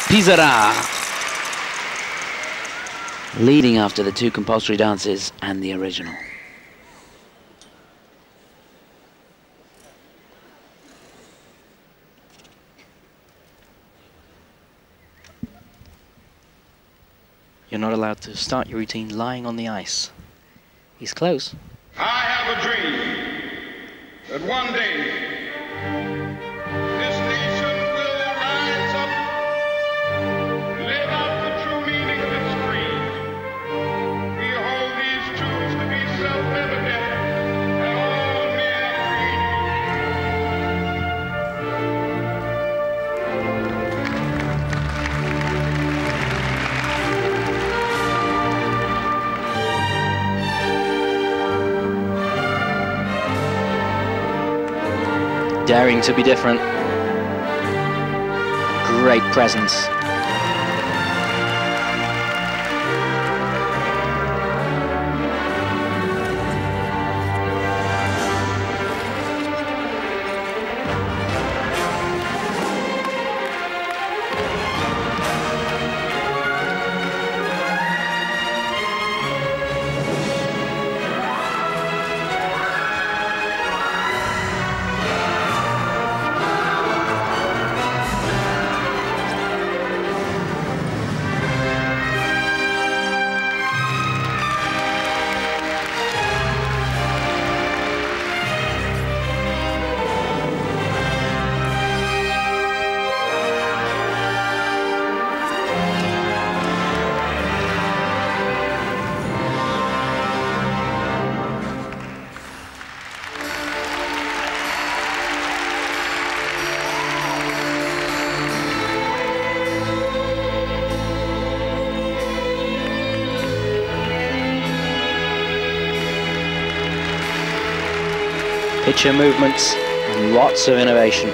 Peizerat leading after the two compulsory dances and the original. You're not allowed to start your routine lying on the ice. He's close. I have a dream that one day this nation will rise up, live out the true meaning of its creed. We hold these truths to be self-evident, and all men are Daring to be different. Great presence. Picture movements and lots of innovation.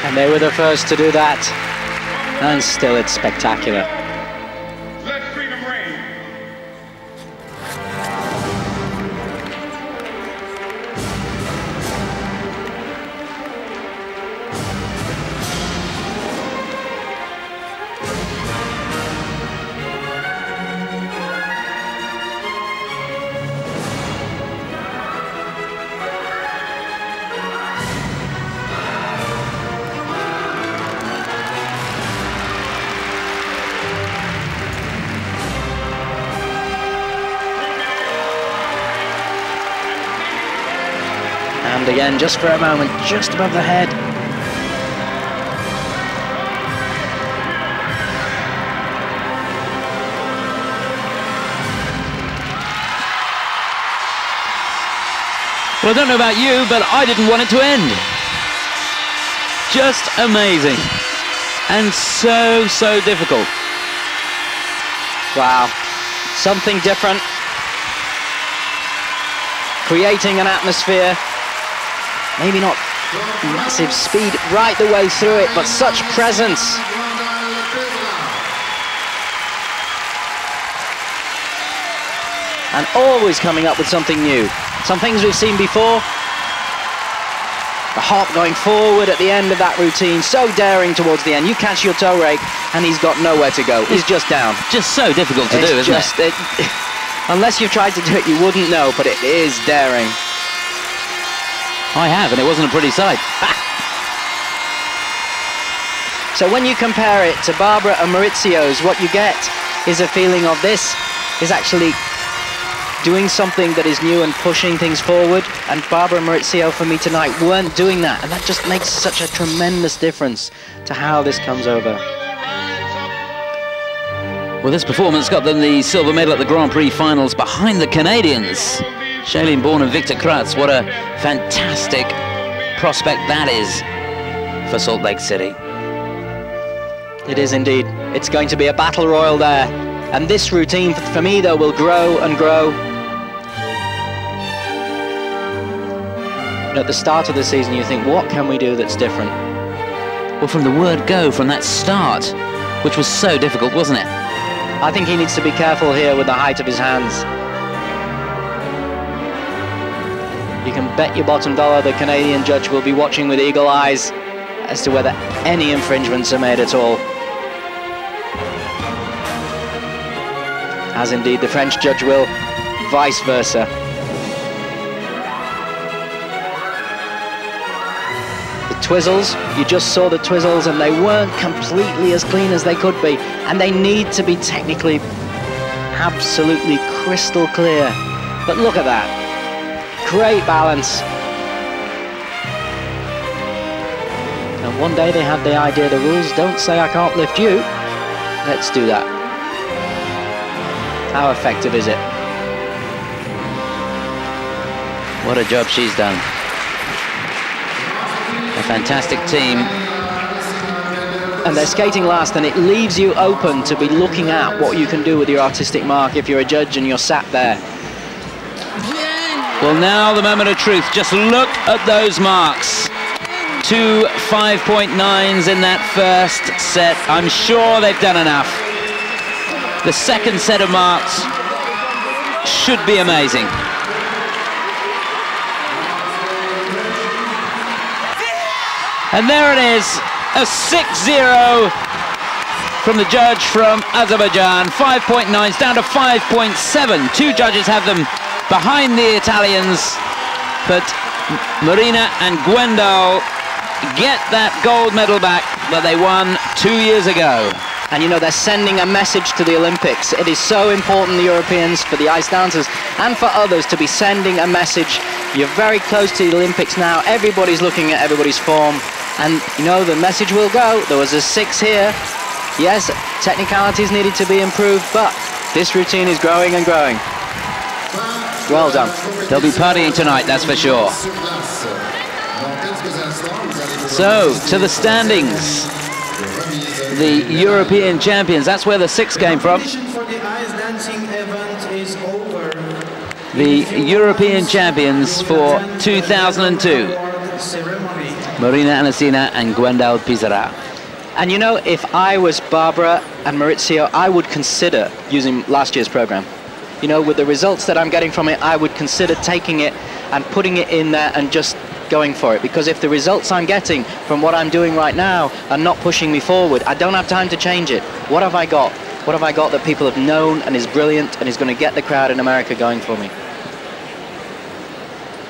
And they were the first to do that, and still it's spectacular. let freedom reign. And again, just for a moment, just above the head. Well, I don't know about you, but I didn't want it to end. Just amazing. And so, so difficult. Wow, something different. Creating an atmosphere. Maybe not massive speed right the way through it, but such presence. And always coming up with something new. Some things we've seen before, The hop going forward at the end of that routine, so daring towards the end. You catch your toe rake, and he's got nowhere to go. He's just down. Just so difficult to do, isn't it? Unless you've tried to do it, you wouldn't know, but it is daring. I have, and it wasn't a pretty sight. So when you compare it to Barbara and Maurizio's, what you get is a feeling of this is actually doing something that is new and pushing things forward, and Barbara and Maurizio for me tonight weren't doing that, and that just makes such a tremendous difference to how this comes over. Well, this performance got them the silver medal at the Grand Prix finals behind the Canadians. Shailene Bourne and Victor Kratz, what a fantastic prospect that is for Salt Lake City. It is indeed. It's going to be a battle royal there, and this routine for me though will grow and grow. At the start of the season you think, what can we do that's different? Well, from the word go, from that start, which was so difficult, wasn't it? I think he needs to be careful here with the height of his hands. You can bet your bottom dollar the Canadian judge will be watching with eagle eyes as to whether any infringements are made at all. As indeed the French judge will, vice versa. Twizzles, you just saw the twizzles and they weren't completely as clean as they could be, and they need to be technically absolutely crystal clear. But look at that, great balance. And one day they had the idea, the rules don't say I can't lift you, let's do that. How effective is it? What a job she's done. A fantastic team. And they're skating last, and it leaves you open to be looking at what you can do with your artistic mark if you're a judge and you're sat there. Well, now the moment of truth. Just look at those marks. 2 5.9s in that first set. I'm sure they've done enough. The second set of marks should be amazing. And there it is, a 6-0 from the judge from Azerbaijan. 5.9s down to 5.7. Two judges have them behind the Italians, but Marina and Gwendal get that gold medal back that they won 2 years ago. And you know, they're sending a message to the Olympics. It is so important, the Europeans, for the ice dancers and for others to be sending a message. You're very close to the Olympics now. Everybody's looking at everybody's form. And, you know, the message will go. There was a 6 here. Yes, technicalities needed to be improved, but this routine is growing and growing. Well done. They'll be partying tonight, that's for sure. So, to the standings. The European champions, that's where the 6 came from. The European champions for 2002. Marina Anissina and Gwendal Peizerat. And you know, if I was Barbara and Maurizio, I would consider using last year's program. You know, with the results that I'm getting from it, I would consider taking it and putting it in there and just going for it. Because if the results I'm getting from what I'm doing right now are not pushing me forward, I don't have time to change it. What have I got? What have I got that people have known and is brilliant and is going to get the crowd in America going for me?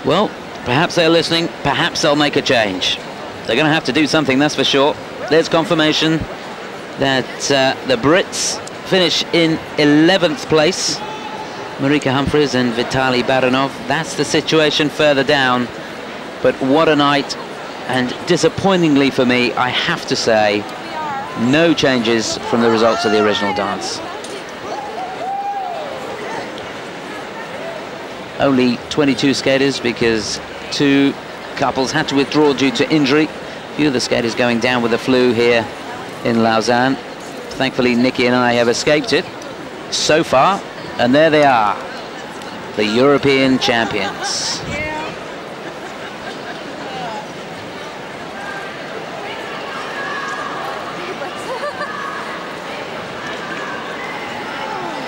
Well, perhaps they're listening, perhaps they'll make a change. They're going to have to do something, that's for sure. There's confirmation that the Brits finish in 11th place. Marika Humphries and Vitaly Baranov. That's the situation further down. But what a night, and disappointingly for me, I have to say, no changes from the results of the original dance. Only 22 skaters because 2 couples had to withdraw due to injury. A few of the skaters going down with the flu here in Lausanne. Thankfully, Nikki and I have escaped it so far, and there they are, the European champions.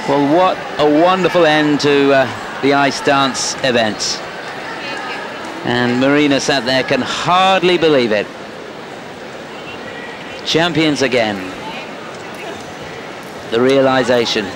Well, what a wonderful end to the ice dance event. And Marina sat there, can hardly believe it. Champions again. The realization.